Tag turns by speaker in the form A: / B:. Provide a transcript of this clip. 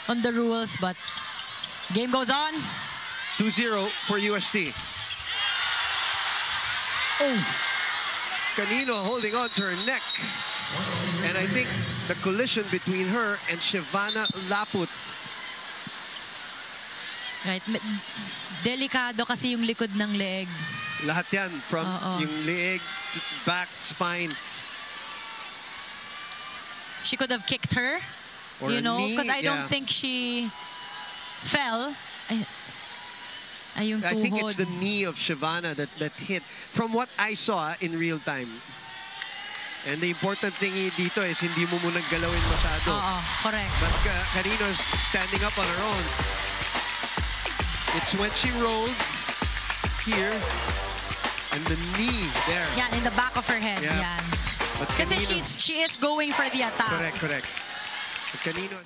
A: on the rules, but game goes on.
B: 2-0 for UST. Oh! Canino holding on to her neck. And I think the collision between her and Shivana Laput.
A: Right. Delikado kasi yung likod ng leg.
B: Lahat yan. From yung leg, back, spine.
A: She could have kicked her.
B: Or
A: you know,
B: because
A: I don't think she fell. Ay, yung
B: I think
A: tuhod.
B: it's the knee of Shivana that hit. From what I saw in real time. And the important thing dito is hindi mo munang galawin masyado.
A: Correct.
B: But Canino's standing up on her own. It's when she rolled here and the knee there.
A: Yan, in the back of her head.
B: Yeah.
A: Yan.
B: But
A: Kasi she is going for the attack.
B: Correct. But Canino...